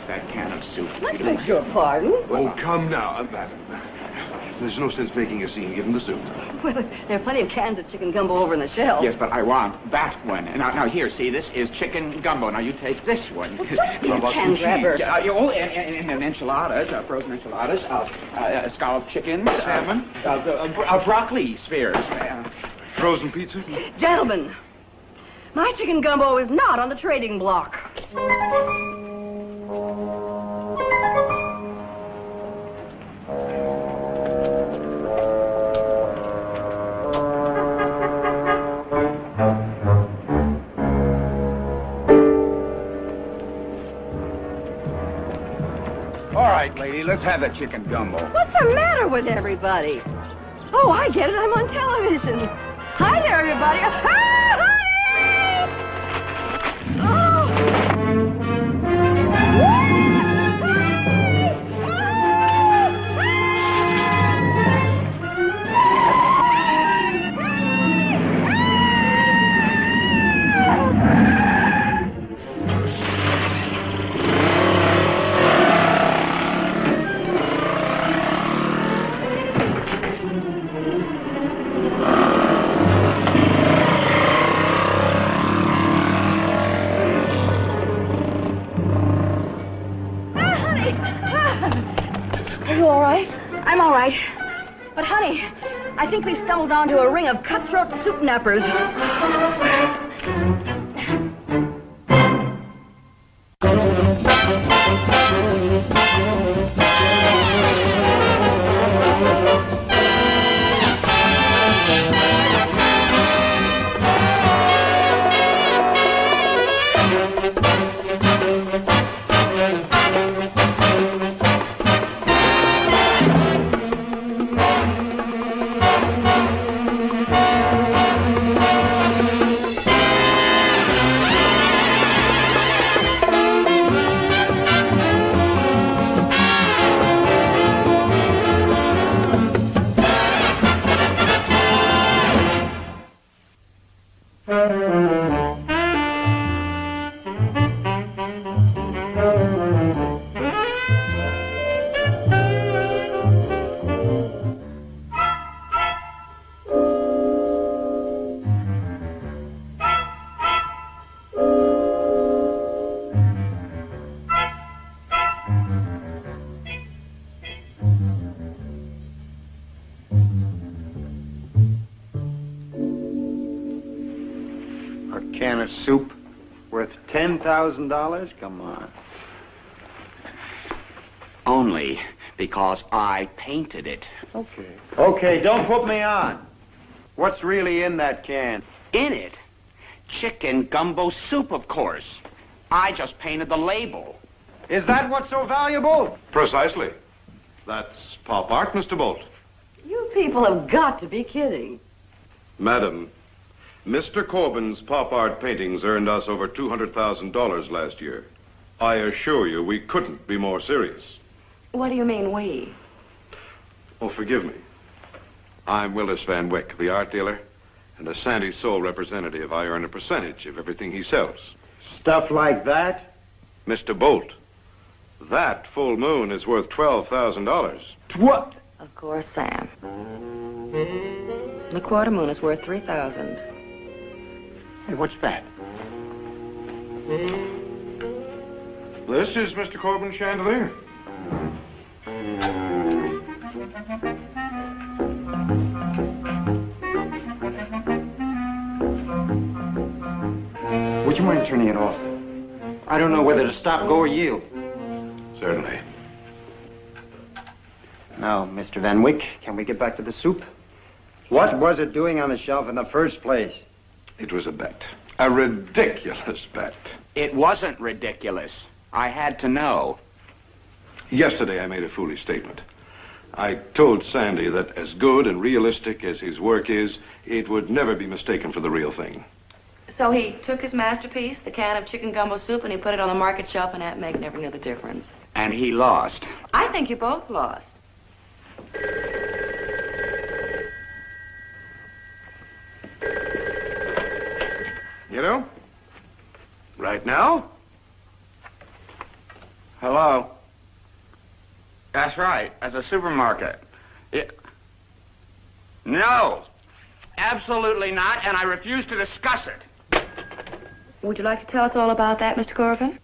take that can of soup. I beg your pardon? Oh, come now, madam. There's no sense making a scene. Give him the soup. Well, there are plenty of cans of chicken gumbo over in the shelf. Yes, but I want that one. Now, here, see, this is chicken gumbo. Now, you take this one. Well, you can grabber. And enchiladas, frozen enchiladas, scalloped chicken, salmon, broccoli spheres. Frozen pizza? Gentlemen, my chicken gumbo is not on the trading block. Lady, let's have that chicken gumbo. What's the matter with everybody? Oh, I get it. I'm on television. Hi there, everybody. But, honey, I think we stumbled onto a ring of cutthroat soup nappers. Soup worth $10,000? Come on. Only because I painted it. Okay. Okay, don't put me on. What's really in that can? In it? Chicken gumbo soup, of course. I just painted the label. Is that what's so valuable? Precisely. That's pop art, Mr. Bolt. You people have got to be kidding. Madam, Mr. Corbin's pop art paintings earned us over $200,000 last year. I assure you we couldn't be more serious. What do you mean, we? Oh, forgive me. I'm Willis Van Wyck, the art dealer, and as Sandy's sole representative, I earn a percentage of everything he sells. Stuff like that? Mr. Bolt, that full moon is worth $12,000. What? Of course, Sam. The quarter moon is worth $3,000. Hey, what's that? This is Mr. Corbin's chandelier. Would you mind turning it off? I don't know whether to stop, go, or yield. Certainly. Now, Mr. Van Wyck, can we get back to the soup? What was it doing on the shelf in the first place? It was a bet. A ridiculous bet. It wasn't ridiculous. I had to know. Yesterday, I made a foolish statement. I told Sandy that as good and realistic as his work is, it would never be mistaken for the real thing. So he took his masterpiece, the can of chicken gumbo soup, and he put it on the market shelf, and Aunt Meg never knew the difference. And he lost. I think you both lost. You know, right now, Hello? That's right, at the supermarket. No, absolutely not, and I refuse to discuss it. Would you like to tell us all about that, Mr. Corbin?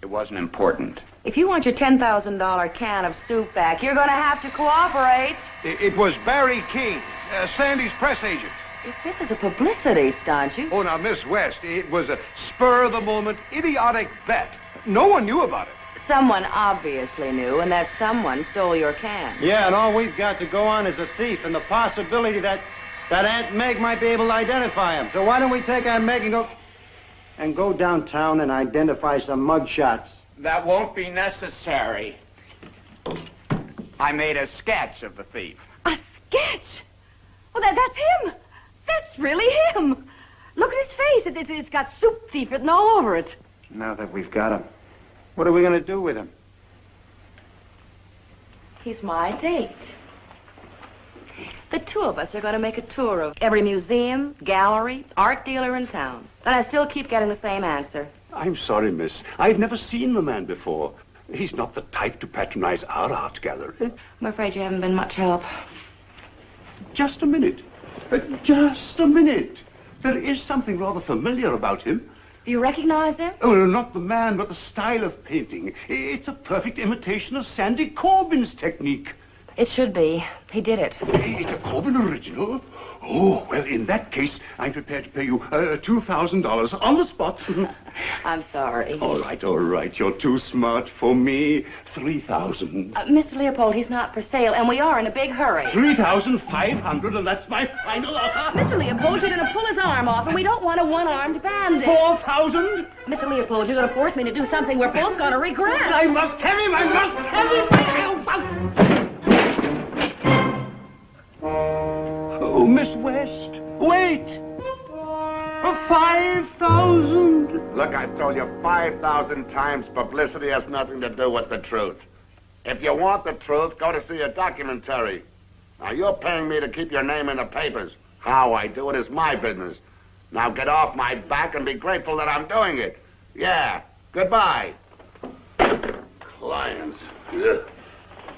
It wasn't important. If you want your $10,000 can of soup back, you're going to have to cooperate. It was Barry King, Sandy's press agent. If this is a publicity stunt, you... Oh, now, Miss West, it was a spur-of-the-moment, idiotic bet. No one knew about it. Someone obviously knew, and that someone stole your can. Yeah, and all we've got to go on is a thief and the possibility that Aunt Meg might be able to identify him. So why don't we take Aunt Meg and go downtown and identify some mug shots? That won't be necessary. I made a sketch of the thief. A sketch? Well, that's him. That's really him. Look at his face. It's got soup thief written all over it. Now that we've got him, what are we going to do with him? He's my date. The two of us are going to make a tour of every museum, gallery, art dealer in town. And I still keep getting the same answer. I'm sorry, miss. I've never seen the man before. He's not the type to patronize our art gallery. I'm afraid you haven't been much help. Just a minute. Just a minute. There is something rather familiar about him. You recognize him? Oh, not the man, but the style of painting. It's a perfect imitation of Sandy Corbin's technique. It should be. He did it. It's a Corbin original? Oh, well, in that case, I'm prepared to pay you $2,000 on the spot. I'm sorry. All right. You're too smart for me. 3,000. Mr. Leopold, he's not for sale, and we are in a big hurry. 3,500, and that's my final offer. Mr. Leopold, you're going to pull his arm off, and we don't want a one-armed bandit. 4,000. Mr. Leopold, you're going to force me to do something we're both going to regret. I must have him. Oh, Miss West, wait. 5,000. Look, I've told you 5,000 times publicity has nothing to do with the truth. If you want the truth, go to see a documentary. Now, you're paying me to keep your name in the papers. How I do it is my business. Now, get off my back and be grateful that I'm doing it. Yeah, goodbye. Clients.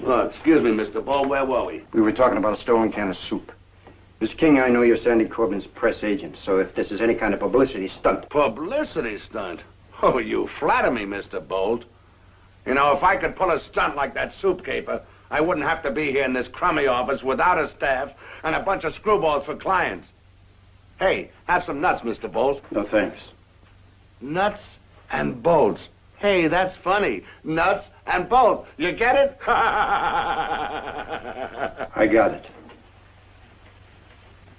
Oh, excuse me, Mr. Bull, where were we? We were talking about a stolen can of soup. Mr. King, I know you're Sandy Corbin's press agent, so if this is any kind of publicity stunt... Publicity stunt? Oh, you flatter me, Mr. Bolt. You know, if I could pull a stunt like that soup caper, I wouldn't have to be here in this crummy office without a staff and a bunch of screwballs for clients. Hey, have some nuts, Mr. Bolt. No, thanks. Nuts and bolts. Hey, that's funny. Nuts and bolts. You get it? I got it.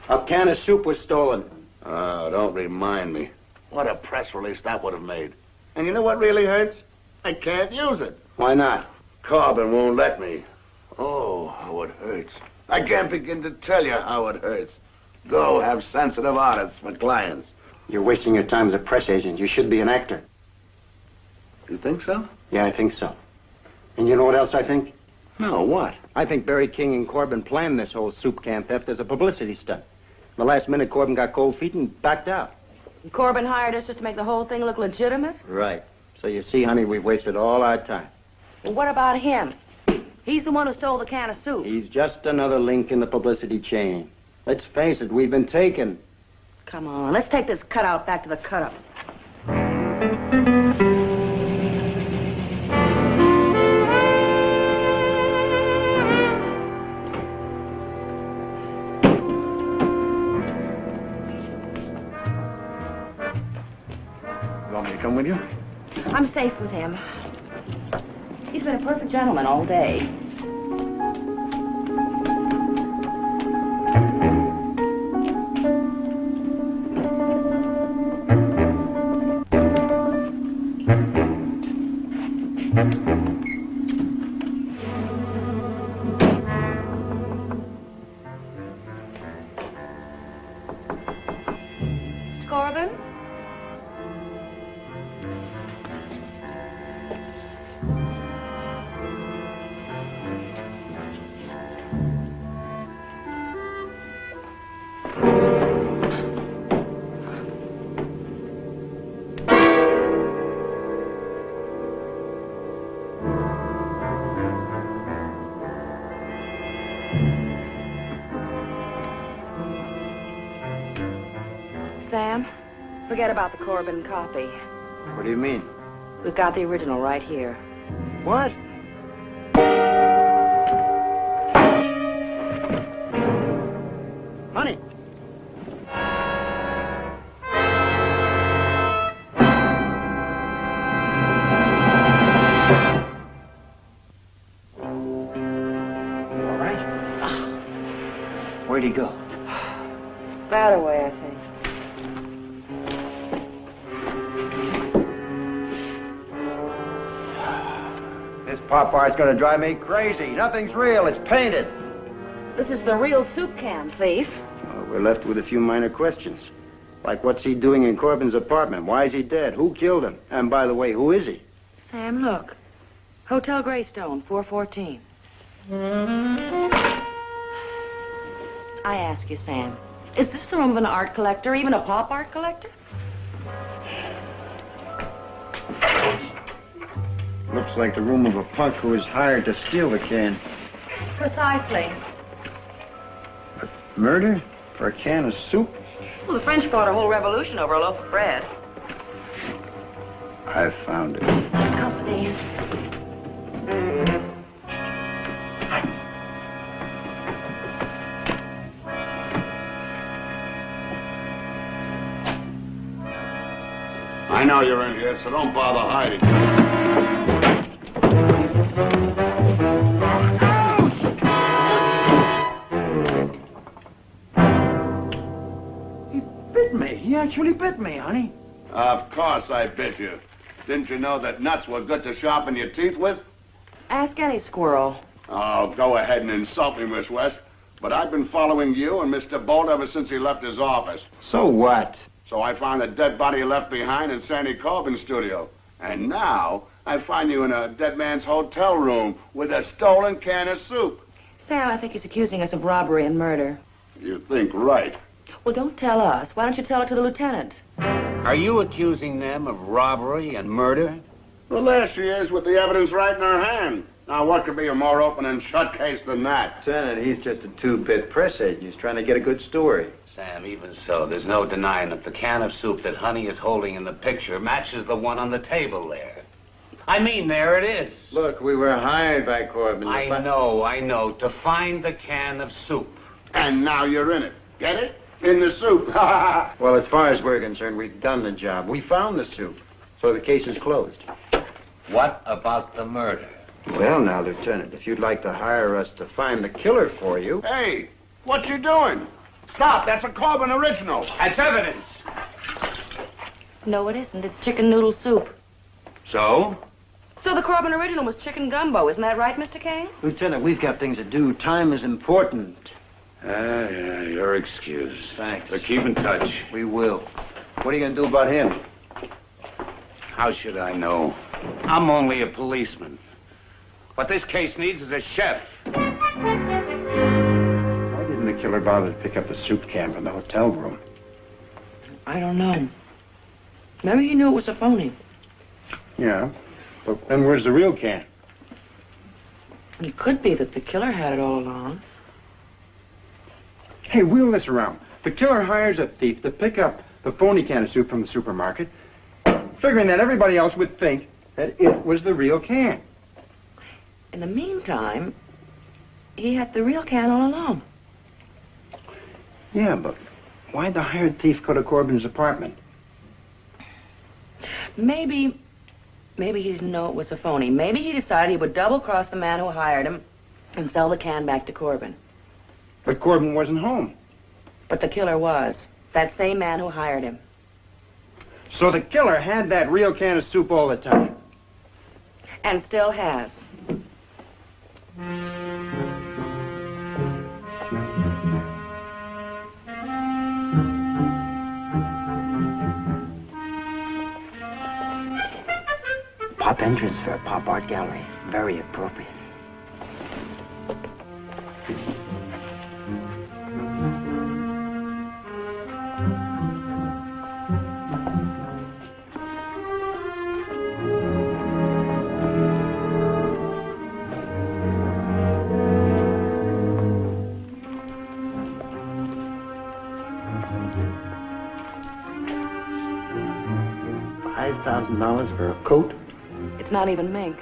A can of soup was stolen. Oh, don't remind me. What a press release that would have made. And you know what really hurts? I can't use it. Why not? Corbin won't let me. Oh, how it hurts. I can't begin to tell you how it hurts. Go have sensitive audits for clients. You're wasting your time as a press agent. You should be an actor. You think so? Yeah, I think so. And you know what else I think? No, what? I think Barry King and Corbin planned this whole soup can theft as a publicity stunt. The last minute, Corbin got cold feet and backed out. Corbin hired us just to make the whole thing look legitimate? Right. So you see, honey, we've wasted all our time. Well, what about him? He's the one who stole the can of soup. He's just another link in the publicity chain. Let's face it, we've been taken. Come on, let's take this cutout back to the cut-up. You want me to come with you? I'm safe with him. He's been a perfect gentleman all day. Mr. Corbin? Sam, forget about the Corbin copy. What do you mean? We've got the original right here. What? Honey. All right. Where'd he go? That away, I think. This pop art's gonna drive me crazy. Nothing's real. It's painted. This is the real soup can, thief. Well, we're left with a few minor questions. Like, what's he doing in Corbin's apartment? Why is he dead? Who killed him? And by the way, who is he? Sam, look. Hotel Greystone, 414. I ask you, Sam, is this the room of an art collector, even a pop art collector? Looks like the room of a punk who was hired to steal the can. Precisely. Murder? For a can of soup? Well, the French fought a whole revolution over a loaf of bread. I found it. Company. I know you're in here, so don't bother hiding. He bit me. He actually bit me, honey. Of course I bit you. Didn't you know that nuts were good to sharpen your teeth with? Ask any squirrel. Oh, go ahead and insult me, Miss West. But I've been following you and Mr. Bolt ever since he left his office. So what? So I found a dead body left behind in Sandy Corbin's studio. And now I find you in a dead man's hotel room with a stolen can of soup. Sam, I think he's accusing us of robbery and murder. You think right. Well, don't tell us. Why don't you tell it to the lieutenant? Are you accusing them of robbery and murder? Well, there she is with the evidence right in her hand. Now, what could be a more open and shut case than that? Lieutenant, he's just a two-bit press agent. He's trying to get a good story. Sam, even so, there's no denying that the can of soup that Honey is holding in the picture matches the one on the table there. I mean, there it is. Look, we were hired by Corbin. I know, to find the can of soup. And now you're in it. Get it? In the soup. Well, as far as we're concerned, we've done the job. We found the soup, so the case is closed. What about the murder? Well, now, Lieutenant, if you'd like to hire us to find the killer for you... Hey, what you doing? Stop, that's a Corbin original. That's evidence. No, it isn't. It's chicken noodle soup. So? So the Corbin original was chicken gumbo. Isn't that right, Mr. Kane? Lieutenant, we've got things to do. Time is important. Yeah, you're excused. Thanks. But keep in touch. We will. What are you going to do about him? How should I know? I'm only a policeman. What this case needs is a chef. Why didn't the killer bother to pick up the soup can from the hotel room? I don't know. Maybe he knew it was a phony. Yeah, but then where's the real can? It could be that the killer had it all along. Hey, wheel this around. The killer hires a thief to pick up the phony can of soup from the supermarket, figuring that everybody else would think that it was the real can. In the meantime, he had the real can all along. Yeah, but why'd the hired thief go to Corbin's apartment? Maybe he didn't know it was a phony. Maybe he decided he would double-cross the man who hired him and sell the can back to Corbin. But Corbin wasn't home. But the killer was. That same man who hired him. So the killer had that real can of soup all the time. And still has. Pop entrance for a pop art gallery. Very appropriate. $5,000 for a coat? It's not even mink.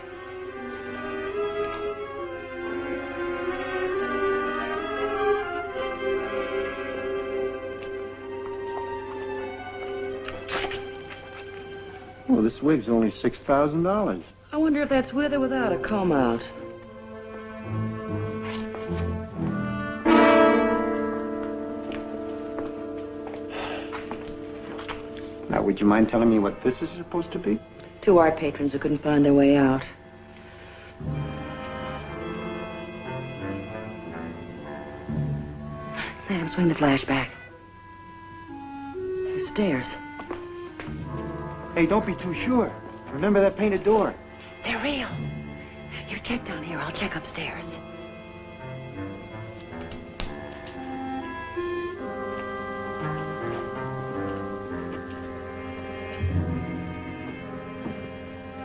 Oh, this wig's only $6,000. I wonder if that's with or without a comb out. Now, would you mind telling me what this is supposed to be? 2 art patrons who couldn't find their way out. Sam, swing the flashback. The stairs. Hey, don't be too sure. Remember that painted door? They're real. You check down here, I'll check upstairs.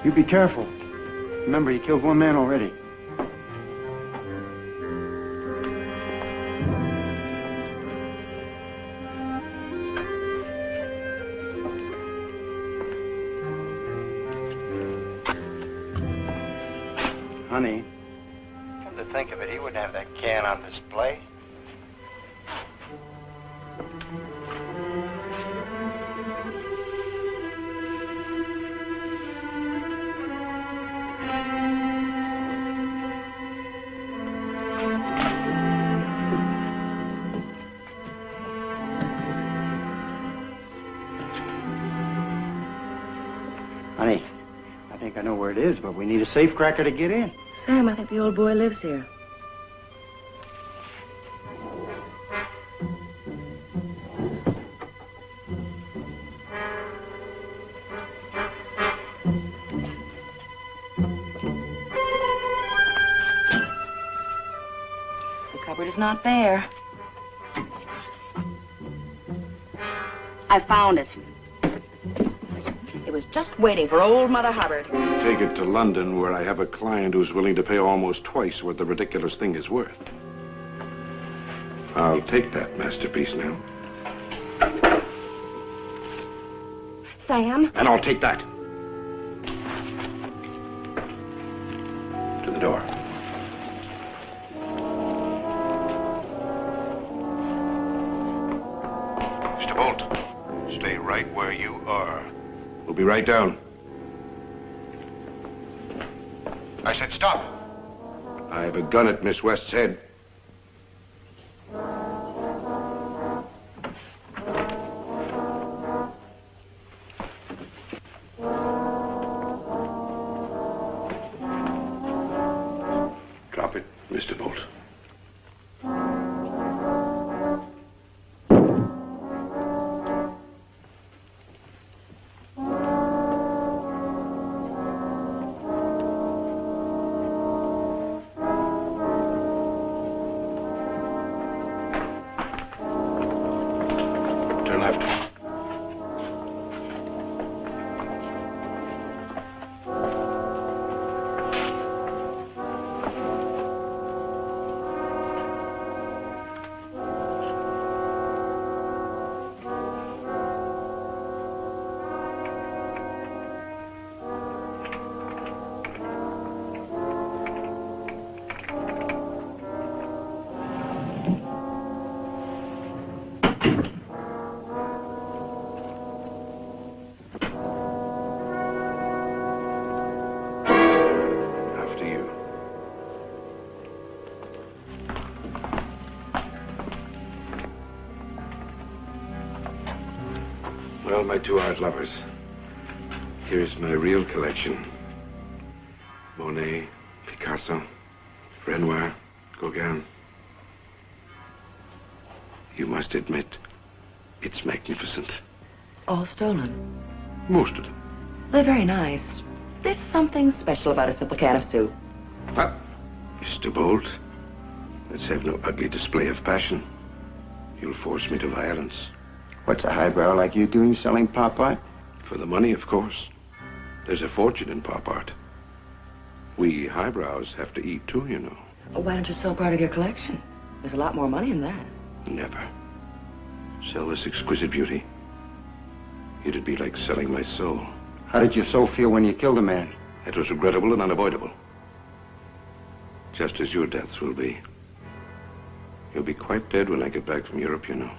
You be careful. Remember, you killed 1 man already. Honey, come to think of it, he wouldn't have that can on display. Honey, I think I know where it is, but we need a safecracker to get in. Sam, I think the old boy lives here. The cupboard is not there. I found it. It was just waiting for old Mother Hubbard. Take it to London, where I have a client who's willing to pay almost twice what the ridiculous thing is worth. I'll take that masterpiece now. Sam? And I'll take that. To the door. Mr. Bolt, stay right where you are. We'll be right down. I said stop. I have a gun at Miss West's head. Drop it, Mr. Bolt. Well, my 2 art lovers, here's my real collection. Monet, Picasso, Renoir, Gauguin. You must admit, it's magnificent. All stolen. Most of them. They're very nice. There's something special about a simple can of soup. Ah, Mr. Bolt, let's have no ugly display of passion. You'll force me to violence. What's a highbrow like you doing selling pop art? For the money, of course. There's a fortune in pop art. We highbrows have to eat, too, you know. Well, why don't you sell part of your collection? There's a lot more money in that. Never. Sell this exquisite beauty. It'd be like selling my soul. How did your soul feel when you killed a man? It was regrettable and unavoidable. Just as your deaths will be. You'll be quite dead when I get back from Europe, you know.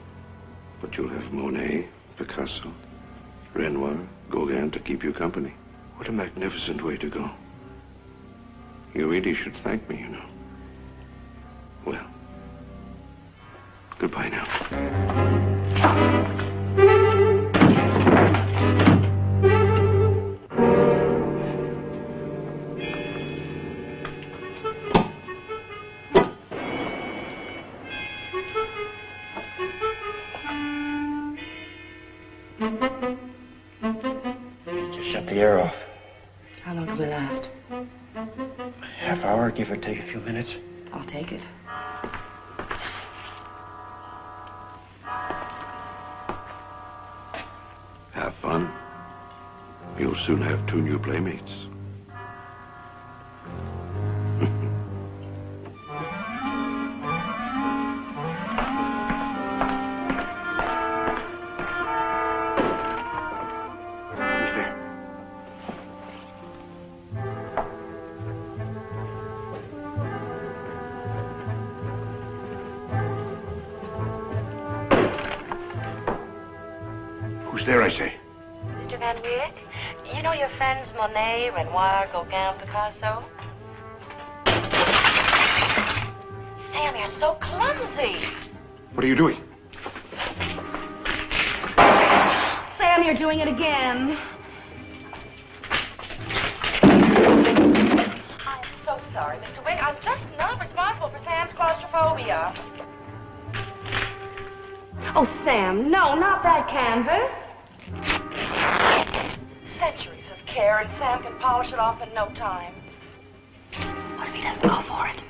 But you'll have Monet, Picasso, Renoir, Gauguin to keep you company. What a magnificent way to go. You really should thank me, you know. Well, goodbye now. Just shut the air off. How long will we last? Half hour, give or take a few minutes. I'll take it. Have fun. You'll soon have 2 new playmates. Who's there, I say? Mr. Van Wyck, you know your friends Monet, Renoir, Gauguin, Picasso? Sam, you're so clumsy. What are you doing? Sam, you're doing it again. I'm so sorry, Mr. Wyck. I'm just not responsible for Sam's claustrophobia. Oh, Sam, no, not that canvas. Centuries of care, and Sam can polish it off in no time. What if he doesn't go for it?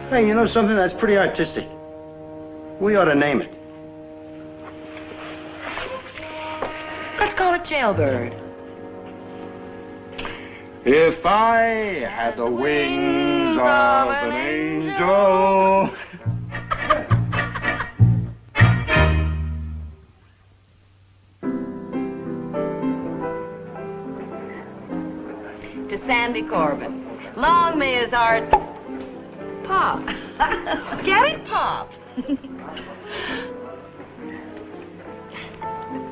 Hey, you know something? That's pretty artistic. We ought to name it. Let's call it Jailbird. If I had the wings of an angel. To Sandy Corbin. Long may his art pop. Get it, Pop?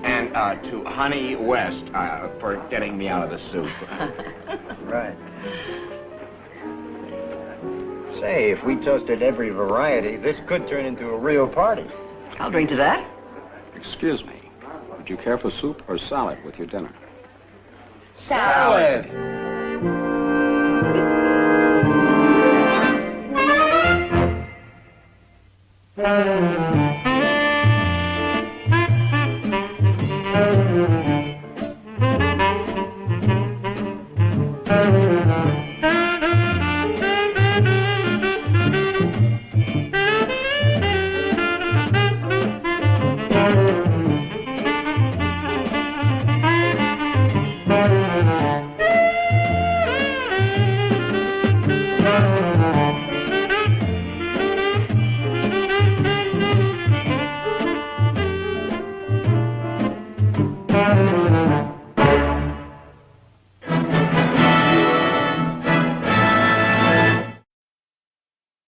And to Honey West for getting me out of the soup. Right. Say, if we toasted every variety, this could turn into a real party. I'll drink to that. Excuse me. Would you care for soup or salad with your dinner? Salad.